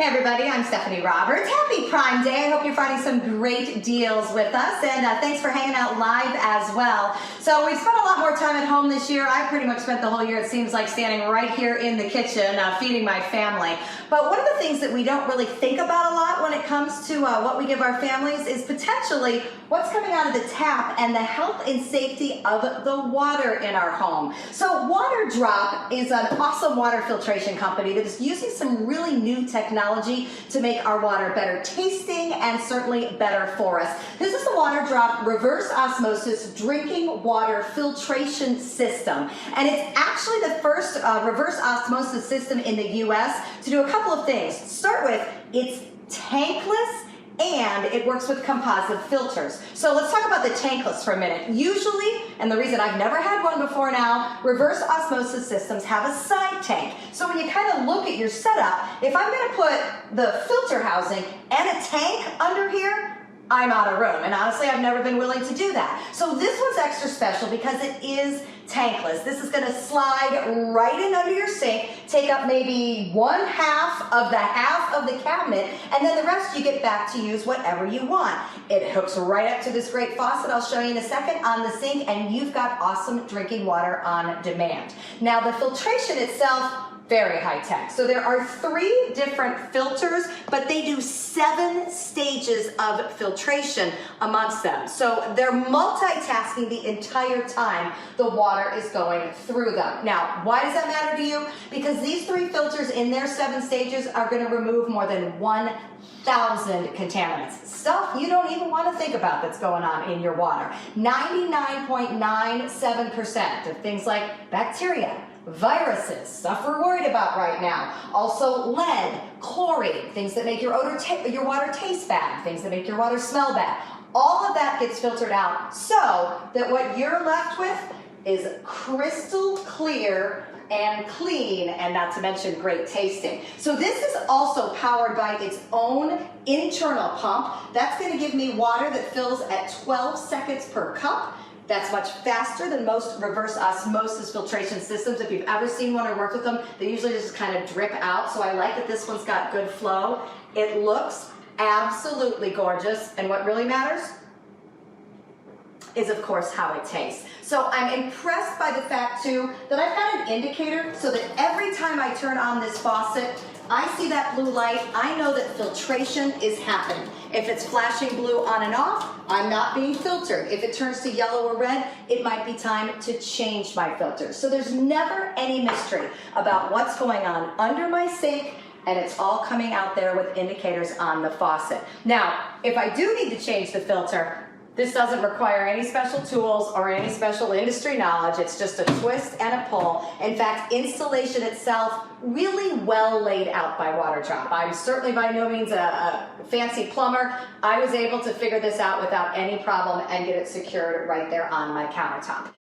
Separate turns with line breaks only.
Hey everybody, I'm Stephanie Roberts. Happy Prime Day. I hope you're finding some great deals with us, and thanks for hanging out live as well. So we've spent a lot more time at home this year. I pretty much spent the whole year, it seems like, standing right here in the kitchen feeding my family. But one of the things that we don't really think about a lot when it comes to what we give our families is potentially what's coming out of the tap and the health and safety of the water in our home. So Waterdrop is an awesome water filtration company that is using some really new technology to make our water better tasting and certainly better for us. This is the Waterdrop reverse osmosis drinking water filtration system, and it's actually the first reverse osmosis system in the US to do a couple of things. To start with, it's tankless and it works with composite filters. So let's talk about the tankless for a minute. Usually, and the reason I've never had one before now, reverse osmosis systems have a side tank. So when you kind of look at your setup, if I'm going to put the filter housing and a tank under here, I'm out of room, and honestly I've never been willing to do that. So this one's extra special because it is tankless. This is going to slide right in under your sink, take up maybe half of the cabinet, and then the rest you get back to use whatever you want. It hooks right up to this great faucet I'll show you in a second on the sink, and you've got awesome drinking water on demand. Now the filtration itself, very high tech. So there are 3 different filters, but they do 7 stages of filtration amongst them. So they're multitasking the entire time the water is going through them. Now, why does that matter to you? Because these 3 filters in their 7 stages are going to remove more than 1,000 contaminants. Stuff you don't even want to think about that's going on in your water. 99.97% of things like bacteria, viruses, stuff we're worried about right now. Also lead, chlorine, things that make your water taste bad, things that make your water smell bad. All of that gets filtered out so that what you're left with is crystal clear and clean, and not to mention great tasting. So this is also powered by its own internal pump. That's going to give me water that fills at 12 seconds per cup. That's much faster than most reverse osmosis filtration systems. If you've ever seen one or worked with them, they usually just kind of drip out. So I like that this one's got good flow. It looks absolutely gorgeous. And what really matters is, of course, how it tastes. So I'm impressed by the fact, too, that I've got an indicator so that every time I turn on this faucet, I see that blue light, I know that filtration is happening. If it's flashing blue on and off, I'm not being filtered. If it turns to yellow or red, it might be time to change my filter. So there's never any mystery about what's going on under my sink, and it's all coming out there with indicators on the faucet. Now, if I do need to change the filter, this doesn't require any special tools or any special industry knowledge. It's just a twist and a pull. In fact, installation itself really well laid out by Waterdrop. I'm certainly by no means a fancy plumber. I was able to figure this out without any problem and get it secured right there on my countertop.